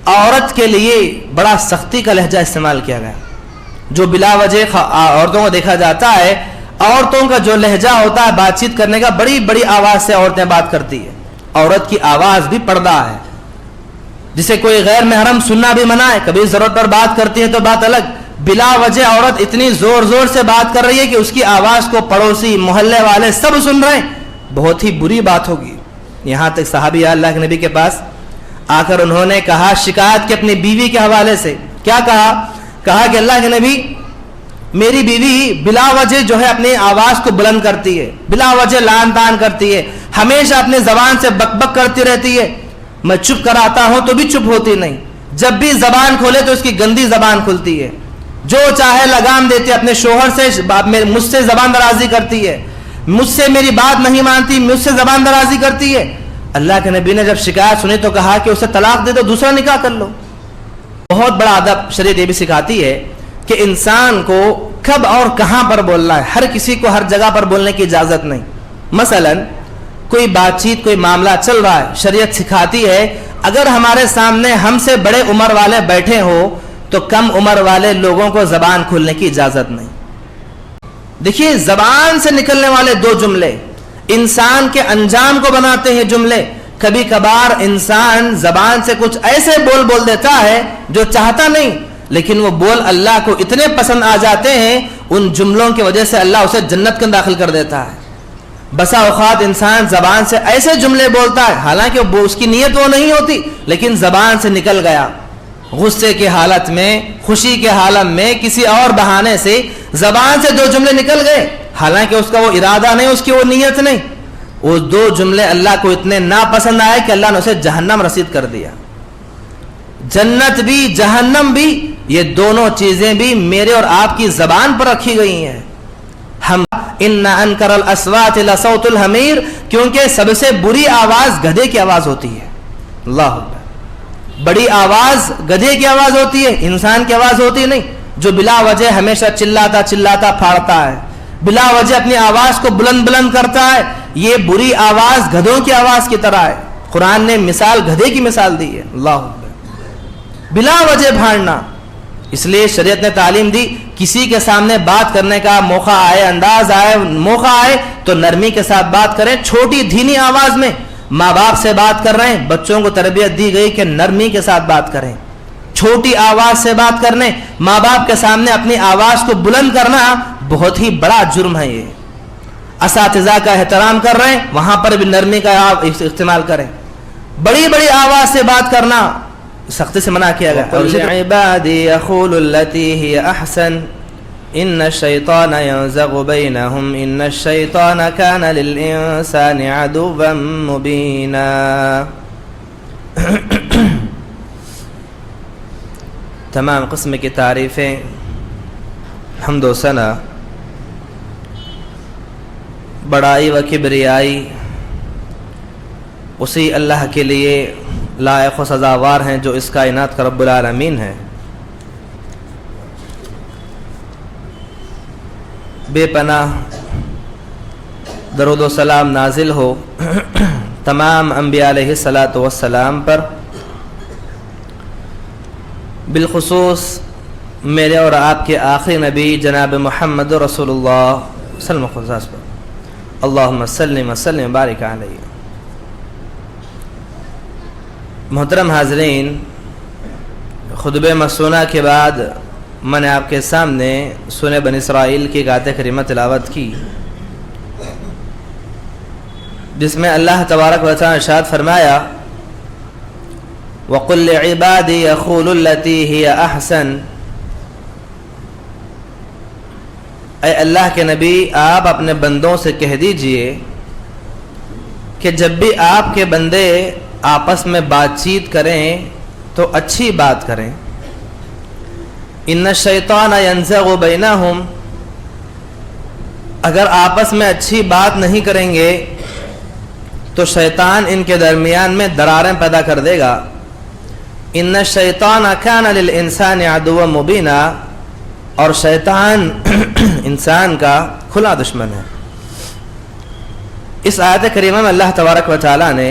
عورت کے لیے بڑا سختی کا لہجہ استعمال کیا گیا. جو بلا وجہ عورتوں کو دیکھا جاتا ہے, عورتوں کا جو لہجہ ہوتا ہے بات چیت کرنے کا, بڑی بڑی آواز سے عورتیں بات کرتی ہیں. عورت کی آواز بھی پردہ ہے, جسے کوئی غیر محرم سننا بھی منع ہے. کبھی ضرورت پر بات کرتی ہے تو بات الگ, بلا وجہ عورت اتنی زور زور سے بات کر رہی ہے کہ اس کی آواز کو پڑوسی, محلے والے سب سن رہے ہیں, بہت ہی بری بات ہوگی. یہاں تک صحابی اللہ کے نبی کے پاس آ کر انہوں نے کہا شکایت کی اپنی بیوی کے حوالے سے. کیا کہا کہ اللہ کے نبی, میری بیوی بلا وجہ جو ہے اپنی آواز کو بلند کرتی ہے, بلا وجہ لان تان کرتی ہے, ہمیشہ اپنے زبان سے بک بک کرتی رہتی ہے. میں چپ کراتا ہوں تو بھی چپ ہوتی نہیں, جب بھی زبان کھولے تو اس کی گندی زبان کھلتی ہے. جو چاہے لگام دیتی ہے, اپنے شوہر سے مجھ سے زبان درازی کرتی ہے, مجھ سے میری بات نہیں مانتی, مجھ سے زبان درازی کرتی ہے. اللہ کے نبی نے جب شکایت سنی تو کہا کہ اسے طلاق دے دو, دوسرا نکاح کر لو. بہت بڑا ادب شریعت یہ بھی سکھاتی ہے کہ انسان کو کب اور کہاں پر بولنا ہے. ہر کسی کو ہر جگہ پر بولنے کی اجازت نہیں. مثلا کوئی بات چیت, کوئی معاملہ چل رہا ہے, شریعت سکھاتی ہے اگر ہمارے سامنے ہم سے بڑے عمر والے بیٹھے ہو تو کم عمر والے لوگوں کو زبان کھولنے کی اجازت نہیں. دیکھیے, زبان سے نکلنے والے دو جملے انسان کے انجام کو بناتے ہیں جملے. کبھی کبھار انسان زبان سے کچھ ایسے بول دیتا ہے جو چاہتا نہیں, لیکن وہ بول اللہ کو اتنے پسند آ جاتے ہیں, ان جملوں کی وجہ سے اللہ اسے جنت کے داخل کر دیتا ہے. بسا اوقات انسان زبان سے ایسے جملے بولتا ہے حالانکہ اس کی نیت وہ نہیں ہوتی, لیکن زبان سے نکل گیا. غصے کی حالت میں, خوشی کے حالت میں, کسی اور بہانے سے زبان سے دو جملے نکل گئے, حالانکہ اس کا وہ ارادہ نہیں, اس کی وہ نیت نہیں. وہ دو جملے اللہ کو اتنے ناپسند آئے کہ اللہ نے اسے جہنم رسید کر دیا. جنت بھی جہنم بھی, یہ دونوں چیزیں بھی میرے اور آپ کی زبان پر رکھی گئی ہیں. ہم ان انکر الاصوات لصوت الحمیر, کیونکہ سب سے بری آواز گدھے کی آواز ہوتی ہے. اللہ اکبر, بڑی آواز گدھے کی آواز ہوتی ہے, انسان کی آواز ہوتی نہیں. جو بلا وجہ ہمیشہ چلاتا پھاڑتا ہے, بلا وجہ اپنی آواز کو بلند کرتا ہے, یہ بری آواز گدھوں کی آواز کی طرح ہے. قرآن نے مثال گدھے کی مثال دی ہے. اللہ اکبر, بلا وجہ بھاڑنا. اس لیے شریعت نے تعلیم دی کسی کے سامنے بات کرنے کا موقع آئے, انداز آئے, موقع آئے تو نرمی کے ساتھ بات کریں, چھوٹی دھیمی آواز میں. ماں باپ سے بات کر رہے ہیں, بچوں کو تربیت دی گئی کہ نرمی کے ساتھ بات کریں, چھوٹی آواز سے بات کرنے. ماں باپ کے سامنے اپنی آواز کو بلند کرنا بہت ہی بڑا جرم ہے. یہ اساتذہ کا احترام کر رہے ہیں, وہاں پر بھی نرمی کا استعمال کریں. بڑی بڑی آواز سے بات کرنا سختی سے منع کیا گیا. قل لعبادی یقولوا التی ہی احسن ان الشیطان ینزغ بینہم ان الشیطان کان للانسان عدوا مبینا. تمام قسم کی تعریفیں, حمد و ثنا, بڑائی و کبریائی اسی اللہ کے لیے لائق و سزاوار ہیں جو اس کائنات کا رب العالمین ہے. بے پناہ درود و سلام نازل ہو تمام انبیاء علیہ الصلاۃ والسلام پر, بالخصوص میرے اور آپ کے آخری نبی جناب محمد رسول اللہ صلی اللہ علیہ وسلم پر. اللہم صلی وسلم بارک علیہ. محترم حاضرین, خطبہ مسنونہ کے بعد میں نے آپ کے سامنے سورہ بنی اسرائیل کی آیت کریمہ تلاوت کی, جس میں اللہ تبارک و تعالی ارشاد فرمایا وَقُلْ لِعِبَادِي يَقُولُوا الَّتِي هِيَ أَحْسَنُ. اے اللہ کے نبی, آپ اپنے بندوں سے کہہ دیجئے کہ جب بھی آپ کے بندے آپس میں بات چیت کریں تو اچھی بات کریں. ان الشیطان ینزغ بینہم, اگر آپس میں اچھی بات نہیں کریں گے تو شیطان ان کے درمیان میں دراریں پیدا کر دے گا. ان الشیطان کان للانسان عدوا مبینا, اور شیطان انسان کا کھلا دشمن ہے. اس آیت کریمہ میں اللہ تبارک و تعالی نے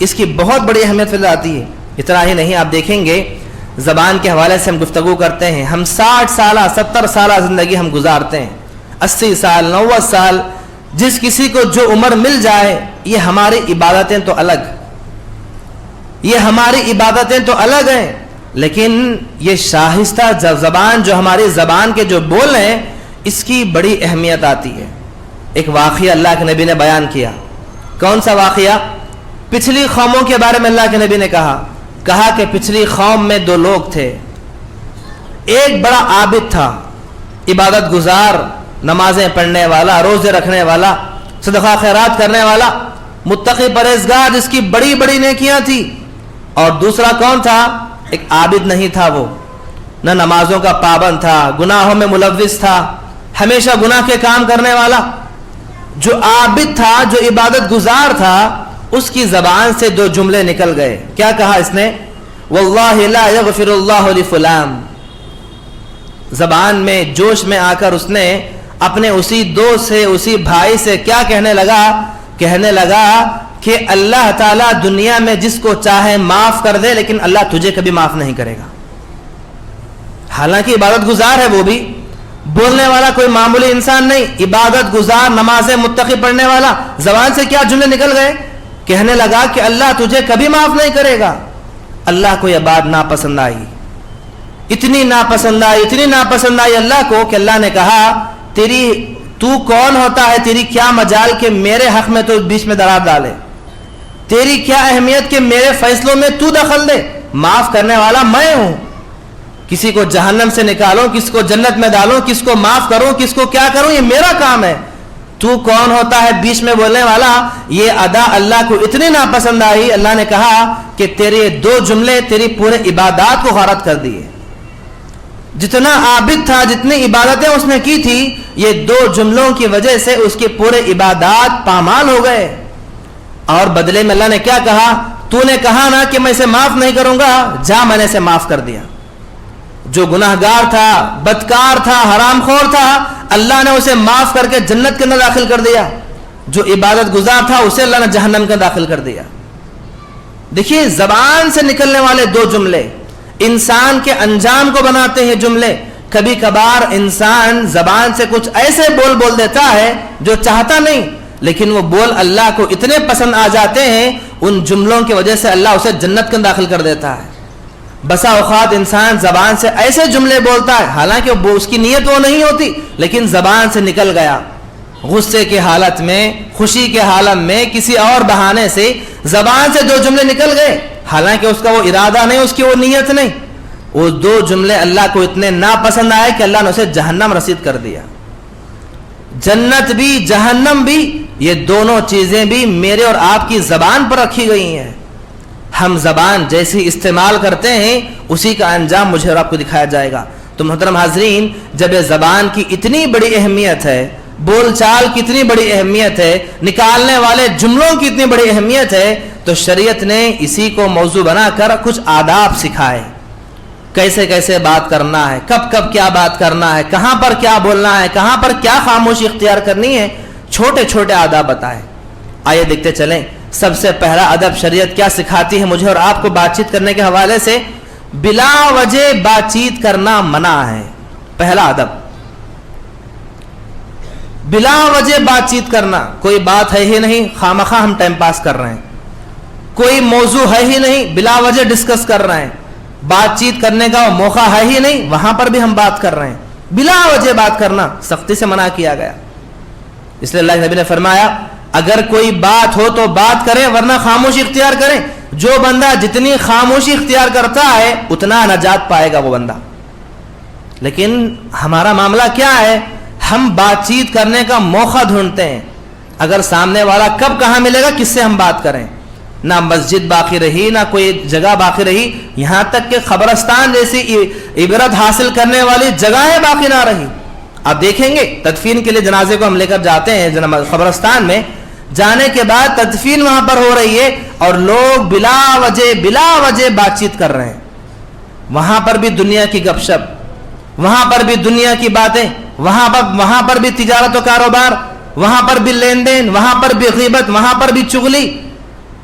اس کی بہت بڑی اہمیت پیدا آتی ہے۔ اتنا ہی نہیں، آپ دیکھیں گے زبان کے حوالے سے ہم گفتگو کرتے ہیں، ہم 60 سالہ 70 سالہ زندگی ہم گزارتے ہیں، 80 سال 90 سال، جس کسی کو جو عمر مل جائے، یہ ہماری عبادتیں تو الگ، یہ ہماری عبادتیں تو الگ ہیں، لیکن یہ شائستہ زبان جو ہماری زبان کے جو بول ہیں، اس کی بڑی اہمیت آتی ہے۔ ایک واقعہ اللہ کے نبی نے بیان کیا۔ کون سا واقعہ؟ پچھلی قوموں کے بارے میں اللہ کے نبی نے کہا کہ پچھلی قوم میں 2 لوگ تھے۔ ایک بڑا عابد تھا، عبادت گزار، نمازیں پڑھنے والا، روزے رکھنے والا، صدقہ خیرات کرنے والا، متقی پرہیزگار، جس کی بڑی بڑی نیکیاں تھی۔ اور دوسرا کون تھا؟ ایک عابد نہیں تھا، وہ نہ نمازوں کا پابند تھا، گناہوں میں ملوث تھا، ہمیشہ گناہ کے کام کرنے والا۔ جو عابد تھا، جو عبادت گزار تھا، اس کی زبان سے 2 جملے نکل گئے۔ کیا کہا اس نے؟ واللہ لا یغفر اللہ لفلان۔ زبان میں جوش میں آ کر اس نے اپنے اسی دوست سے، اسی بھائی سے کیا کہنے لگا کہ اللہ تعالیٰ دنیا میں جس کو چاہے معاف کر دے، لیکن اللہ تجھے کبھی معاف نہیں کرے گا۔ حالانکہ عبادت گزار ہے، وہ بھی بولنے والا کوئی معمولی انسان نہیں، عبادت گزار، نمازیں متقی پڑھنے والا۔ زبان سے کیا جملے نکل گئے؟ کہنے لگا کہ اللہ تجھے کبھی معاف نہیں کرے گا۔ اللہ کو یہ بات ناپسند آئی، اتنی ناپسند آئی اللہ کو کہ اللہ نے کہا تو کون ہوتا ہے، تیری کیا مجال کہ میرے حق میں تو بیچ میں دراڑ ڈالے، تیری کیا اہمیت کہ میرے فیصلوں میں تو دخل دے؟ معاف کرنے والا میں ہوں، کسی کو جہنم سے نکالوں، کس کو جنت میں ڈالوں، کس کو معاف کروں، کس کو کیا کروں، یہ میرا کام ہے۔ تو کون ہوتا ہے بیچ میں بولنے والا؟ یہ ادا اللہ کو اتنی ناپسند آئی، اللہ نے کہا کہ تیرے 2 جملے تیری پورے عبادات کو غارت کر دیے۔ جتنا عابد تھا، جتنی عبادتیں اس نے کی تھی، یہ 2 جملوں کی وجہ سے اس کے پورے عبادات پامال ہو گئے۔ اور بدلے میں اللہ نے کیا کہا؟ تو نے کہا نا کہ میں اسے معاف نہیں کروں گا، جا، میں نے اسے معاف کر دیا۔ جو گناہگار تھا، بدکار تھا، حرام خور تھا، اللہ نے اسے معاف کر کے جنت کے اندر داخل کر دیا۔ جو عبادت گزار تھا، اسے اللہ نے جہنم کے اندر داخل کر دیا۔ دیکھیے، زبان سے نکلنے والے 2 جملے انسان کے انجام کو بناتے ہیں جملے۔ کبھی کبھار انسان زبان سے کچھ ایسے بول دیتا ہے جو چاہتا نہیں، لیکن وہ بول اللہ کو اتنے پسند آ جاتے ہیں، ان جملوں کی وجہ سے اللہ اسے جنت کے اندر داخل کر دیتا ہے۔ بسا اوقات انسان زبان سے ایسے جملے بولتا ہے، حالانکہ اس کی نیت وہ نہیں ہوتی، لیکن زبان سے نکل گیا، غصے کے حالت میں، خوشی کے حالت میں، کسی اور بہانے سے زبان سے 2 جملے نکل گئے، حالانکہ اس کا وہ ارادہ نہیں، اس کی وہ نیت نہیں۔ وہ 2 جملے اللہ کو اتنے ناپسند آئے کہ اللہ نے اسے جہنم رسید کر دیا۔ جنت بھی، جہنم بھی، یہ دونوں چیزیں بھی میرے اور آپ کی زبان پر رکھی گئی ہیں۔ ہم زبان جیسی استعمال کرتے ہیں، اسی کا انجام مجھے اور آپ کو دکھایا جائے گا۔ تو محترم حاضرین، جب یہ زبان کی اتنی بڑی اہمیت ہے، بول چال کی اتنی بڑی اہمیت ہے، نکالنے والے جملوں کی اتنی بڑی اہمیت ہے، تو شریعت نے اسی کو موضوع بنا کر کچھ آداب سکھائے، کیسے کیسے بات کرنا ہے، کب کب کیا بات کرنا ہے، کہاں پر کیا بولنا ہے، کہاں پر کیا خاموشی اختیار کرنی ہے، چھوٹے چھوٹے آداب بتائے۔ آئیے دیکھتے چلیں، سب سے پہلا ادب شریعت کیا سکھاتی ہے مجھے اور آپ کو بات چیت کرنے کے حوالے سے؟ بلا وجہ بات چیت کرنا منع ہے۔ پہلا ادب، بلا وجہ بات چیت کرنا، کوئی بات ہے ہی نہیں، خامخواہ ہم ٹائم پاس کر رہے ہیں، کوئی موضوع ہے ہی نہیں، بلا وجہ ڈسکس کر رہے ہیں، بات چیت کرنے کا موقع ہے ہی نہیں، وہاں پر بھی ہم بات کر رہے ہیں۔ بلا وجہ بات کرنا سختی سے منع کیا گیا، اس لیے اللہ کے نبی نے فرمایا اگر کوئی بات ہو تو بات کریں، ورنہ خاموشی اختیار کریں۔ جو بندہ جتنی خاموشی اختیار کرتا ہے اتنا نجات پائے گا وہ بندہ۔ لیکن ہمارا معاملہ کیا ہے؟ ہم بات چیت کرنے کا موقع ڈھونڈتے ہیں، اگر سامنے والا کب کہاں ملے گا، کس سے ہم بات کریں۔ نہ مسجد باقی رہی، نہ کوئی جگہ باقی رہی، یہاں تک کہ قبرستان جیسی عبرت حاصل کرنے والی جگہیں باقی نہ رہی۔ آپ دیکھیں گے تدفین کے لیے جنازے کو ہم لے کر جاتے ہیں قبرستان میں، جانے کے بعد تدفین وہاں پر ہو رہی ہے اور لوگ بلا وجہ بات چیت کر رہے ہیں۔ وہاں پر بھی دنیا کی گپ شپ، وہاں پر بھی دنیا کی باتیں، وہاں پر بھی تجارت و کاروبار، وہاں پر بھی لین دین، وہاں پر بھی غیبت، وہاں پر بھی چغلی۔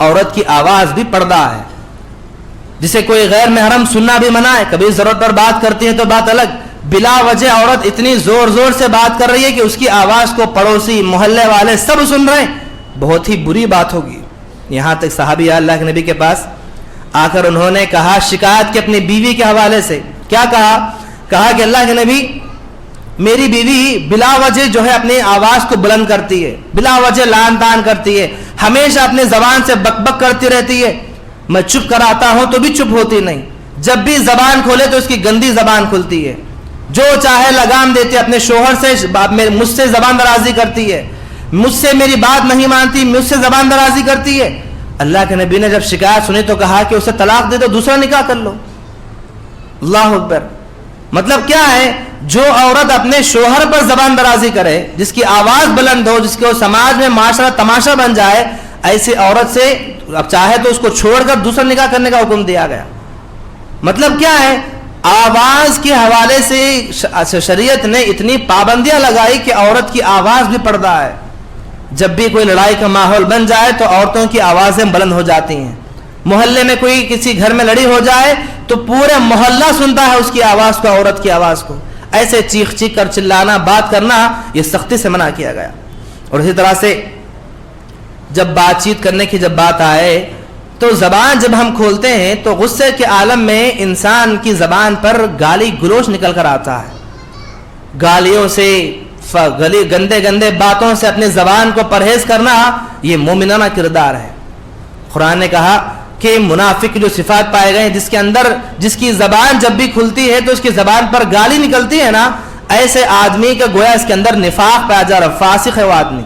عورت کی آواز بھی پردہ ہے. جسے کوئی غیر محرم سننا بھی منع ہے, کبھی ضرورت پر بات کرتی ہے تو بات الگ, بلا وجہ عورت اتنی زور زور سے بات کر رہی ہے کہ اس کی آواز کو پڑوسی محلے والے سب سن رہے ہیں, بہت ہی بری بات ہوگی. یہاں تک صحابی اللہ کے نبی کے پاس آ کر انہوں نے کہا, شکایت کی اپنی بیوی کے حوالے سے. کیا کہا کہ اللہ کے نبی, میری بیوی بلا وجہ جو ہے اپنی آواز کو بلند کرتی ہے, بلا وجہ لان تان کرتی ہے, ہمیشہ اپنی زبان سے بک بک کرتی رہتی ہے, میں چپ کراتا ہوں تو بھی چپ ہوتی نہیں, جب بھی زبان کھولے تو اس کی گندی زبان کھلتی ہے, جو چاہے لگام دیتی ہے, اپنے شوہر سے مجھ سے زبان درازی کرتی ہے, مجھ سے میری بات نہیں مانتی, مجھ سے زبان درازی کرتی ہے. اللہ کے نبی نے جب شکایت سنی تو کہا کہ اسے طلاق دے دو, دوسرا نکاح کر لو. اللہ اکبر. مطلب کیا ہے, جو عورت اپنے شوہر پر زبان درازی کرے, جس کی آواز بلند ہو, جس کو سماج میں معاشرہ تماشا بن جائے, ایسی عورت سے اب چاہے تو اس کو چھوڑ کر دوسرا نکاح کرنے کا حکم دیا گیا. مطلب کیا ہے, آواز کے حوالے سے شریعت نے اتنی پابندیاں لگائی کہ عورت کی آواز بھی پردہ ہے. جب بھی کوئی لڑائی کا ماحول بن جائے تو عورتوں کی آوازیں بلند ہو جاتی ہیں. محلے میں کوئی کسی گھر میں لڑائی ہو جائے تو پورے محلہ سنتا ہے اس کی آواز کو, عورت کی آواز کو. ایسے چیخ چیخ کر چلانا, بات کرنا, یہ سختی سے منع کیا گیا. اور اسی طرح سے جب بات چیت کرنے کی جب بات آئے تو زبان جب ہم کھولتے ہیں تو غصے کے عالم میں انسان کی زبان پر گالی گلوچ نکل کر آتا ہے. گالیوں سے, گندے گندے باتوں سے اپنی زبان کو پرہیز کرنا یہ مومنانہ کردار ہے. قرآن نے کہا کہ منافق جو صفات پائے گئے ہیں, جس کے اندر جس کی زبان جب بھی کھلتی ہے تو اس کی زبان پر گالی نکلتی ہے نا, ایسے آدمی کا گویا اس کے اندر نفاق پایا جا رہا. فاسق ہے وہ آدمی,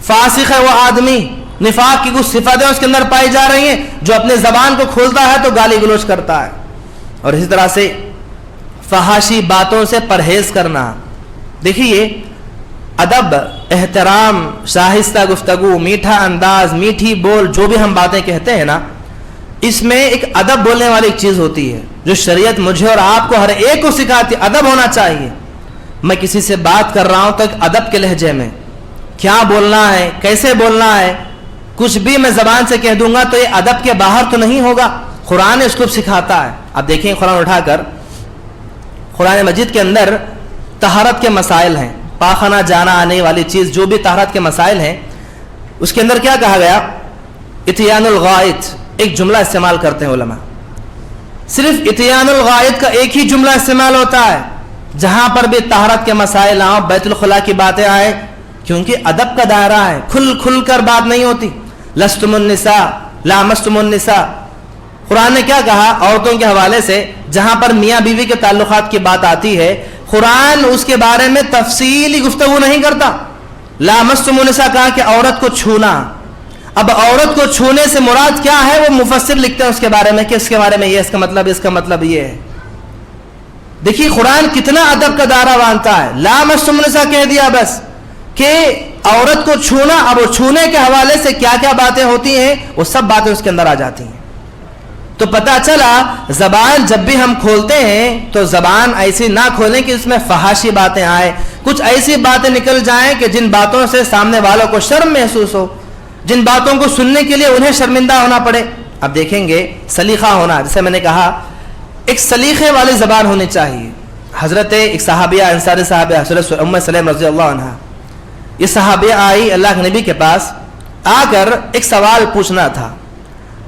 فاسق ہے وہ آدمی, نفاق کی کچھ صفاتیں اس کے اندر پائی جا رہی ہیں, جو اپنے زبان کو کھولتا ہے تو گالی گلوچ کرتا ہے. اور اسی طرح سے فحاشی باتوں سے پرہیز کرنا. دیکھیے, ادب, احترام, شائستہ گفتگو, میٹھا انداز, میٹھی بول, جو بھی ہم باتیں کہتے ہیں نا, اس میں ایک ادب بولنے والی ایک چیز ہوتی ہے جو شریعت مجھے اور آپ کو ہر ایک کو سکھاتی. ادب ہونا چاہیے. میں کسی سے بات کر رہا ہوں تو ایک ادب کے لہجے میں کیا بولنا ہے, کیسے بولنا ہے. کچھ بھی میں زبان سے کہہ دوں گا تو یہ ادب کے باہر تو نہیں ہوگا. قرآن اس کو سکھاتا ہے. اب دیکھیں قرآن اٹھا کر, قرآن مجید کے اندر طہارت کے مسائل ہیں, پاخانہ جانا آنے والی چیز, جو بھی طہارت کے مسائل ہیں, اس کے اندر کیا کہا گیا, اتیان الغائط, ایک جملہ استعمال کرتے ہیں علماء. صرف اتیان الغائط کا ایک ہی جملہ استعمال ہوتا ہے جہاں پر بھی طہارت کے مسائل آؤ, بیت الخلاء کی باتیں آئے, کیونکہ ادب کا دائرہ ہے, کھل کر بات نہیں ہوتی. لستم النساء لامستم النساء. قرآن نے کیا کہا عورتوں کے حوالے سے, جہاں پر میاں بیوی کے تعلقات کی بات آتی ہے, قرآن اس کے بارے میں تفصیلی گفتگو نہیں کرتا. لامستم النساء کہا کہ عورت کو چھونا. اب عورت کو چھونے سے مراد کیا ہے, وہ مفسر لکھتے ہیں اس کے بارے میں کہ اس کے بارے میں یہ, اس کا مطلب یہ ہے. دیکھیے قرآن کتنا ادب کا دائرہ باندھتا ہے. لامستم النساء کہہ دیا بس کہ عورت کو چھونا. اب وہ چھونے کے حوالے سے کیا کیا باتیں ہوتی ہیں, وہ سب باتیں اس کے اندر آ جاتی ہیں. تو پتہ چلا زبان جب بھی ہم کھولتے ہیں تو زبان ایسی نہ کھولیں کہ اس میں فحاشی باتیں آئے, کچھ ایسی باتیں نکل جائیں کہ جن باتوں سے سامنے والوں کو شرم محسوس ہو, جن باتوں کو سننے کے لیے انہیں شرمندہ ہونا پڑے. اب دیکھیں گے سلیقہ ہونا, جیسے میں نے کہا ایک سلیقے والی زبان ہونی چاہیے. حضرت ایک صحابیہ, انصاری صحابیہ حضرت ام سلیم رضی اللہ عنہ, یہ صحابیہ آئی اللہ کے نبی کے پاس, آ کر ایک سوال پوچھنا تھا,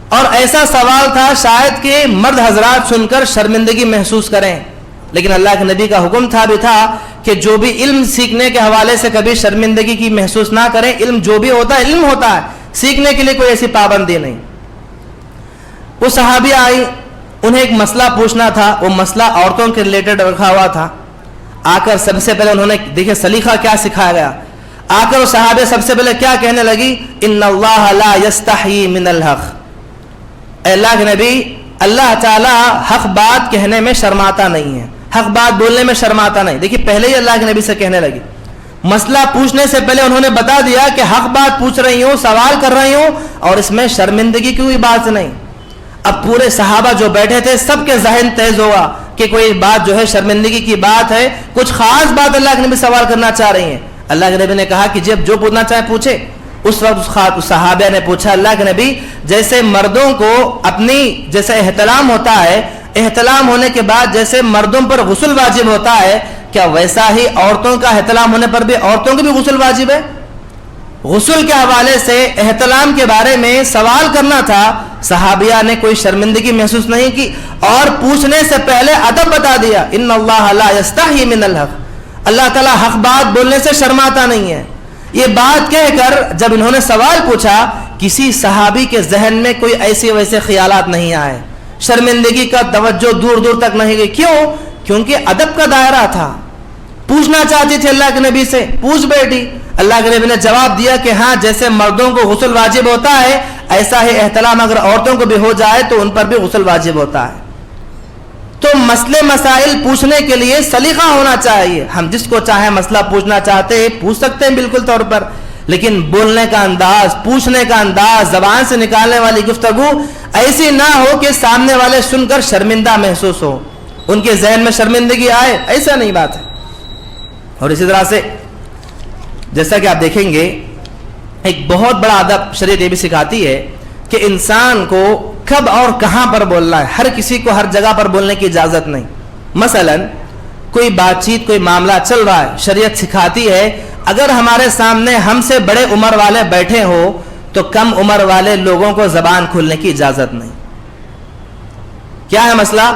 اور ایسا سوال تھا شاید کہ مرد حضرات سن کر شرمندگی محسوس کریں, لیکن اللہ کے نبی کا حکم تھا کہ جو بھی علم سیکھنے کے حوالے سے کبھی شرمندگی کی محسوس نہ کریں. علم جو بھی ہوتا ہے علم ہوتا ہے, سیکھنے کے لیے کوئی ایسی پابندی نہیں. وہ صحابی آئی, انہیں ایک مسئلہ پوچھنا تھا, وہ مسئلہ عورتوں کے ریلیٹڈ رکھا ہوا تھا. آ کر سب سے پہلے انہوں نے دیکھے سلیقہ کیا سکھایا گیا. آ کر وہ صحابہ سب سے پہلے کیا کہنے لگی, ان اللہ لا یستحیی من الحق. اے اللہ کے نبی, اللہ تعالی حق بات کہنے میں شرماتا نہیں ہے, حق بات بولنے میں شرماتا نہیں. دیکھیے پہلے ہی اللہ کے نبی سے کہنے لگی, مسئلہ پوچھنے سے پہلے انہوں نے بتا دیا کہ حق بات پوچھ رہی ہوں, سوال کر رہی ہوں, اور اس میں شرمندگی کی کوئی بات نہیں. اب پورے صحابہ جو بیٹھے تھے سب کے ذہن تیز ہوا کہ کوئی بات جو ہے شرمندگی کی بات ہے, کچھ خاص بات اللہ کے نبی سوال کرنا چاہ رہی ہیں. اللہ کے نبی نے کہا کہ جب جو پوچھنا چاہے پوچھے. اس وقت صحابہ نے پوچھا اللہ کے نبی جیسے مردوں کو اپنی جیسے احتلام ہوتا ہے، احتلام ہونے کے بعد جیسے مردوں پر غسل واجب ہوتا ہے، کیا ویسا ہی عورتوں کا احتلام ہونے پر بھی عورتوں کو بھی غسل واجب ہے؟ غسل کے حوالے سے احتلام کے بارے میں سوال کرنا تھا، صحابیہ نے کوئی شرمندگی محسوس نہیں کی اور پوچھنے سے پہلے ادب بتا دیا، ان اللہ لا یستحی من الحق، اللہ تعالیٰ حق بات بولنے سے شرماتا نہیں ہے۔ یہ بات کہہ کر جب انہوں نے سوال پوچھا، کسی صحابی کے ذہن میں کوئی ایسے ویسے خیالات نہیں آئے، شرمندگی کا توجہ دور دور تک نہیں گئی۔ کیوں؟ کیونکہ ادب کا دائرہ تھا، پوچھنا چاہتی تھی اللہ کے نبی سے، پوچھ بیٹھی۔ اللہ کے نبی نے جواب دیا کہ ہاں جیسے مردوں کو غسل واجب ہوتا ہے ایسا ہی احتلام اگر عورتوں کو بھی ہو جائے تو ان پر بھی غسل واجب ہوتا ہے۔ تو مسئلے مسائل پوچھنے کے لیے سلیقہ ہونا چاہیے، ہم جس کو چاہے مسئلہ پوچھنا چاہتے ہیں پوچھ سکتے ہیں بالکل طور پر، لیکن بولنے کا انداز، پوچھنے کا انداز، زبان سے نکالنے والی گفتگو ایسی نہ ہو کہ سامنے والے سن کر شرمندہ محسوس ہو، ان کے ذہن میں شرمندگی آئے، ایسا نہیں بات ہے۔ اور اسی طرح سے جیسا کہ آپ دیکھیں گے ایک بہت بڑا ادب شریعت یہ بھی سکھاتی ہے کہ انسان کو کب اور کہاں پر بولنا ہے، ہر کسی کو ہر جگہ پر بولنے کی اجازت نہیں۔ مثلا کوئی بات چیت، کوئی معاملہ چل رہا ہے، شریعت سکھاتی ہے اگر ہمارے سامنے ہم سے بڑے عمر والے بیٹھے ہو تو کم عمر والے لوگوں کو زبان کھولنے کی اجازت نہیں۔ کیا ہے مسئلہ؟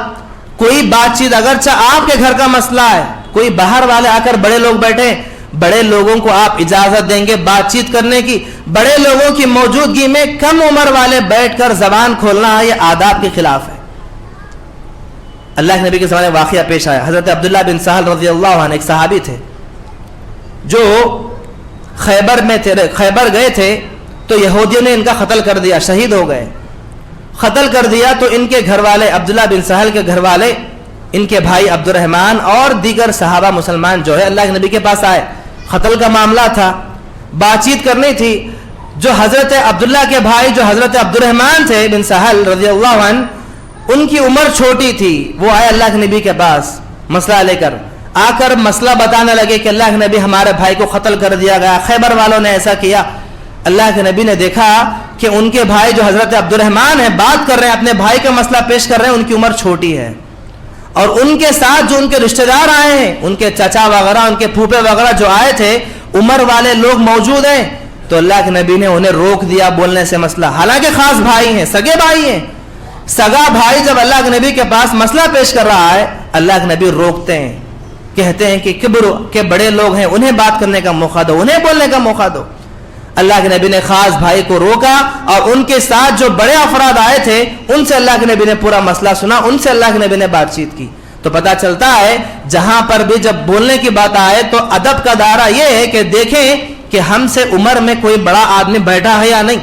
کوئی بات چیت اگرچہ آپ کے گھر کا مسئلہ ہے، کوئی باہر والے آ کر بڑے لوگ بیٹھے، بڑے لوگوں کو آپ اجازت دیں گے بات چیت کرنے کی، بڑے لوگوں کی موجودگی میں کم عمر والے بیٹھ کر زبان کھولنا یہ آداب کے خلاف ہے۔ اللہ کے نبی کے زمانے واقعہ پیش آیا، حضرت عبداللہ بن سہل رضی اللہ عنہ ایک صحابی تھے جو خیبر گئے تھے تو یہودیوں نے ان کا قتل کر دیا، شہید ہو گئے۔ قتل کر دیا تو ان کے گھر والے، عبداللہ بن سہل کے گھر والے، ان کے بھائی عبد الرحمن اور دیگر صحابہ مسلمان جو ہے اللہ کے نبی کے پاس آئے، قتل کا معاملہ تھا، بات چیت کرنی تھی۔ جو حضرت عبداللہ کے بھائی جو حضرت عبد الرحمن تھے بن سہل رضی اللہ عنہ، ان کی عمر چھوٹی تھی، وہ آئے اللہ کے نبی کے پاس مسئلہ لے کر، آ کر مسئلہ بتانے لگے کہ اللہ کے نبی ہمارے بھائی کو قتل کر دیا گیا، خیبر والوں نے ایسا کیا۔ اللہ کے نبی نے دیکھا کہ ان کے بھائی جو حضرت عبد الرحمن ہیں بات کر رہے ہیں، اپنے بھائی کا مسئلہ پیش کر رہے ہیں، ان کی عمر چھوٹی ہے، اور ان کے ساتھ جو ان کے رشتہ دار آئے ہیں، ان کے چچا وغیرہ، ان کے پھوپھے وغیرہ جو آئے تھے، عمر والے لوگ موجود ہیں، تو اللہ کے نبی نے انہیں روک دیا بولنے سے مسئلہ، حالانکہ خاص بھائی ہیں، سگے بھائی ہیں۔ سگا بھائی جب اللہ کے نبی کے پاس مسئلہ پیش کر رہا ہے، اللہ کے نبی روکتے ہیں، کہتے ہیں کہ کبر کے بڑے لوگ ہیں، انہیں بات کرنے کا موقع دو، انہیں بولنے کا موقع دو۔ اللہ کے نبی نے خاص بھائی کو روکا اور ان کے ساتھ جو بڑے افراد آئے تھے ان سے اللہ کے نبی نے پورا مسئلہ سنا، ان سے اللہ کے نبی نے بات چیت کی۔ تو پتہ چلتا ہے جہاں پر بھی جب بولنے کی بات آئے تو ادب کا دائرہ یہ ہے کہ دیکھیں کہ ہم سے عمر میں کوئی بڑا آدمی بیٹھا ہے یا نہیں،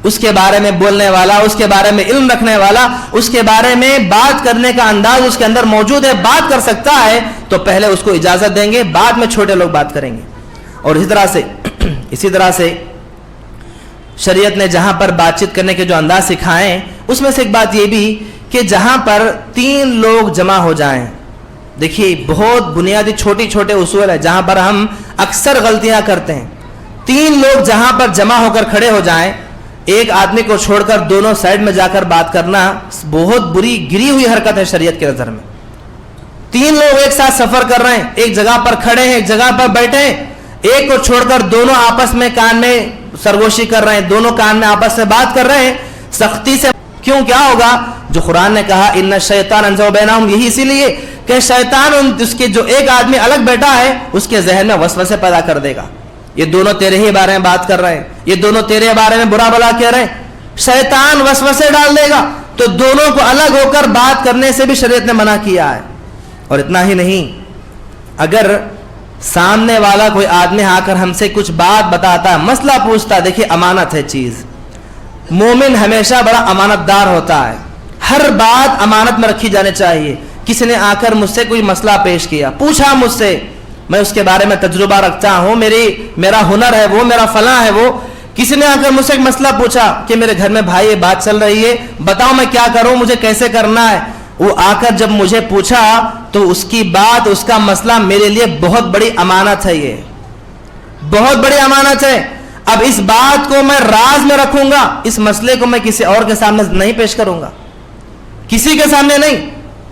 اس کے بارے میں بولنے والا، اس کے بارے میں علم رکھنے والا، اس کے بارے میں بات کرنے کا انداز اس کے اندر موجود ہے، بات کر سکتا ہے تو پہلے اس کو اجازت دیں گے، بعد میں چھوٹے لوگ بات کریں گے۔ اور اسی طرح سے شریعت نے جہاں پر بات چیت کرنے کے جو انداز سکھائے اس میں سے ایک بات یہ بھی کہ جہاں پر 3 لوگ جمع ہو جائیں، دیکھیے بہت بنیادی چھوٹے اصول ہے جہاں پر ہم اکثر غلطیاں کرتے ہیں۔ 3 لوگ جہاں پر جمع ہو کر کھڑے ہو جائیں، ایک آدمی کو چھوڑ کر دونوں سائڈ میں جا کر بات کرنا بہت بری گری ہوئی حرکت ہے شریعت کے نظر میں۔ 3 لوگ ایک ساتھ سفر کر رہے ہیں، ایک جگہ پر کھڑے ہیں، ایک جگہ پر بیٹھے ہیں، ایک کو چھوڑ کر دونوں آپس میں کان میں سرگوشی کر رہے ہیں، دونوں کان میں آپس میں بات کر رہے ہیں سختی سے۔ کیوں؟ کیا ہوگا؟ جو قرآن نے کہا ان الشیطان انزغ بینہم، یہی اسی لیے کہ شیطان اس کے جو ایک آدمی الگ بیٹھا ہے اس کے ذہن میں وسوسے پیدا کر دے گا، یہ دونوں تیرے ہی بارے میں بات کر رہے ہیں، یہ دونوں تیرے بارے میں برا بلا کہہ رہے ہیں، شیطان وسوسے ڈال دے گا۔ تو دونوں کو الگ ہو کر بات کرنے سے بھی شریعت نے منع کیا ہے۔ اور اتنا ہی نہیں، اگر سامنے والا کوئی آدمی آ کر ہم سے کچھ بات بتاتا ہے، مسئلہ پوچھتا ہے، دیکھیے امانت ہے چیز، مومن ہمیشہ بڑا امانت دار ہوتا ہے، ہر بات امانت میں رکھی جانے چاہیے۔ کسی نے آ کر مجھ سے کوئی مسئلہ پیش کیا، پوچھا مجھ سے، میں اس کے بارے میں تجربہ رکھتا ہوں، میرا ہنر ہے وہ، میرا فلاں ہے وہ۔ کسی نے آ کر مجھ سے ایک مسئلہ پوچھا کہ میرے گھر میں بھائی یہ بات چل رہی ہے، بتاؤ میں کیا کروں، مجھے کیسے کرنا ہے۔ وہ آ کر جب مجھے پوچھا تو اس کی بات، اس کا مسئلہ میرے لیے بہت بڑی امانت ہے، یہ بہت بڑی امانت ہے۔ اب اس بات کو میں راز میں رکھوں گا, اس مسئلے کو میں کسی اور کے سامنے نہیں پیش کروں گا, کسی کے سامنے نہیں.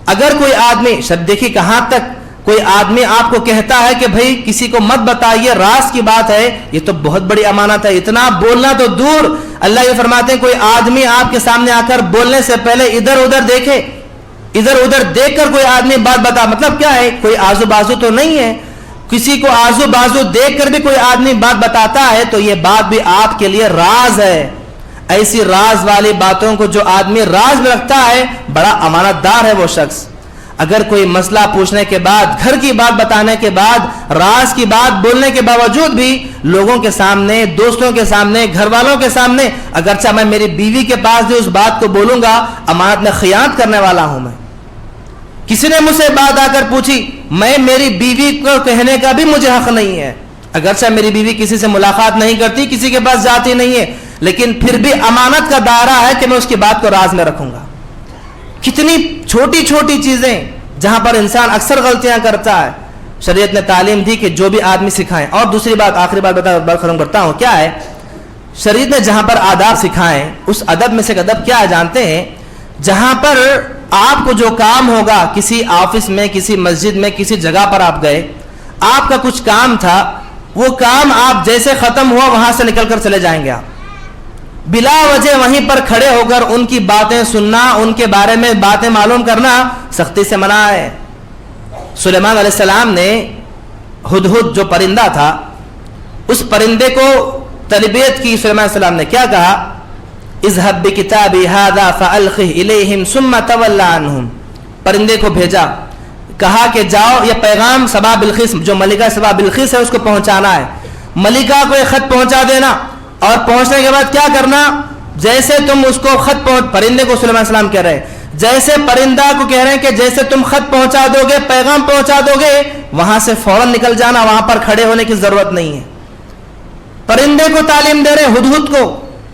اگر کوئی آدمی, شب دیکھیے کہاں تک کوئی آدمی آپ کو کہتا ہے کہ بھائی کسی کو مت بتائیے, راز کی بات ہے, یہ تو بہت بڑی امانت ہے. اتنا بولنا تو دور, اللہ یہ فرماتے ہیں کوئی آدمی آپ کے سامنے آ کر بولنے سے پہلے ادھر ادھر دیکھے, ادھر ادھر دیکھ کر کوئی آدمی بات بتا. مطلب کیا ہے, کوئی آزو بازو تو نہیں ہے, کسی کو آزو بازو دیکھ کر بھی کوئی آدمی بات بتاتا ہے تو یہ بات بھی آپ کے لیے راز ہے. ایسی راز والی باتوں کو جو آدمی راز میں رکھتا ہے بڑا امانت دار ہے وہ شخص. اگر کوئی مسئلہ پوچھنے کے بعد, گھر کی بات بتانے کے بعد, راز کی بات بولنے کے باوجود بھی لوگوں کے سامنے, دوستوں کے سامنے, گھر والوں کے سامنے, اگرچہ میں میری بیوی کے پاس بھی اس بات کو بولوں گا, امانت میں خیانت کرنے والا ہوں میں. کسی نے مجھ سے بات آ کر پوچھی, میں میری بیوی کو کہنے کا بھی مجھے حق نہیں ہے, اگرچہ میری بیوی کسی سے ملاقات نہیں کرتی, کسی کے پاس جاتی نہیں ہے, لیکن پھر بھی امانت کا دائرہ ہے کہ میں اس کی بات کو راز میں رکھوں گا. کتنی چھوٹی چھوٹی چیزیں جہاں پر انسان اکثر غلطیاں کرتا ہے, شریعت نے تعلیم دی کہ جو بھی آدمی سکھائیں. اور دوسری بات, آخری بات ختم کرتا ہوں, کیا ہے شریعت نے جہاں پر آداب سکھائیں, اس ادب میں سے ادب کیا ہے جانتے ہیں؟ جہاں پر آپ کو جو کام ہوگا, کسی آفس میں, کسی مسجد میں, کسی جگہ پر آپ گئے, آپ کا کچھ کام تھا, وہ کام آپ جیسے ختم ہوا وہاں سے نکل کر چلے جائیں گے. آپ بلا وجہ وہیں پر کھڑے ہو کر ان کی باتیں سننا, ان کے بارے میں باتیں معلوم کرنا سختی سے منع ہے. سلیمان علیہ السلام نے ہدہد جو پرندہ تھا, اس پرندے کو تربیت کی. سلیمان علیہ السلام نے کیا کہا, اذهب بکتابی ھذا فالقہ الیہم ثم تولی عنہم. پرندے کو بھیجا, کہا کہ جاؤ یہ پیغام سبا بلقیس, جو ملکہ سبا بلقیس ہے, اس کو پہنچانا ہے. ملکہ کو یہ خط پہنچا دینا, اور پہنچنے کے بعد کیا کرنا, جیسے تم اس کو خط پرندے کو سلیمان علیہ السلام کہہ رہے ہیں, جیسے پرندہ کو کہہ رہے ہیں کہ جیسے تم خط پہنچا دو گے, پیغام پہنچا دو گے, وہاں سے فوراً نکل جانا, وہاں پر کھڑے ہونے کی ضرورت نہیں ہے. پرندے کو تعلیم دے رہے ہیں, ہدہد کو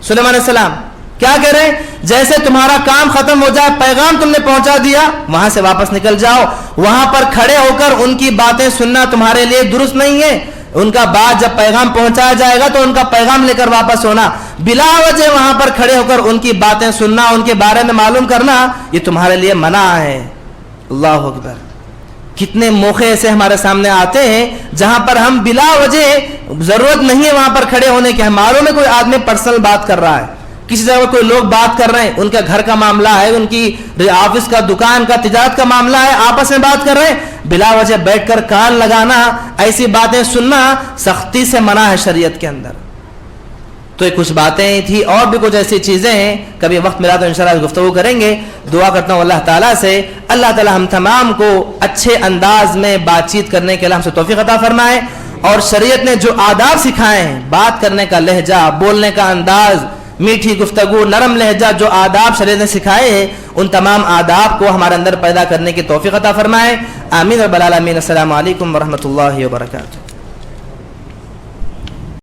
سلیمان علیہ السلام کیا کہہ رہے ہیں, جیسے تمہارا کام ختم ہو جائے, پیغام تم نے پہنچا دیا, وہاں سے واپس نکل جاؤ. وہاں پر کھڑے ہو کر ان کی باتیں سننا تمہارے لیے درست نہیں ہے. ان کا بات جب پیغام پہنچایا جائے گا تو ان کا پیغام لے کر واپس ہونا. بلا وجہ وہاں پر کھڑے ہو کر ان کی باتیں سننا, ان کے بارے میں معلوم کرنا, یہ تمہارے لیے منع ہے. اللہ اکبر. کتنے موقع ایسے ہمارے سامنے آتے ہیں جہاں پر ہم بلا وجہ, ضرورت نہیں ہے وہاں پر کھڑے ہونے کی, ہماروں میں کوئی آدمی پرسنل بات کر رہا ہے, کسی جگہ کوئی لوگ بات کر رہے ہیں, ان کا گھر کا معاملہ ہے, ان کی آفس کا, دکان کا, تجارت کا معاملہ ہے, آپس میں بات کر رہے ہیں, بلا وجہ بیٹھ کر کان لگانا, ایسی باتیں سننا سختی سے منع ہے شریعت کے اندر. تو یہ کچھ باتیں تھی, اور بھی کچھ ایسی چیزیں ہیں, کبھی وقت ملا تو انشاءاللہ گفتگو کریں گے. دعا کرتا ہوں اللہ تعالیٰ سے, اللہ تعالیٰ ہم تمام کو اچھے انداز میں بات چیت کرنے کے لیے ہم سے توفیق عطا فرمائے, اور شریعت نے جو آداب سکھائے ہیں, بات کرنے کا لہجہ, بولنے کا انداز, میٹھی گفتگو, نرم لہجہ, جو آداب شریعت نے سکھائے ہیں, ان تمام آداب کو ہمارے اندر پیدا کرنے کی توفیق عطا فرمائے. آمین رب العالمین. السلام علیکم ورحمۃ اللہ وبرکاتہ.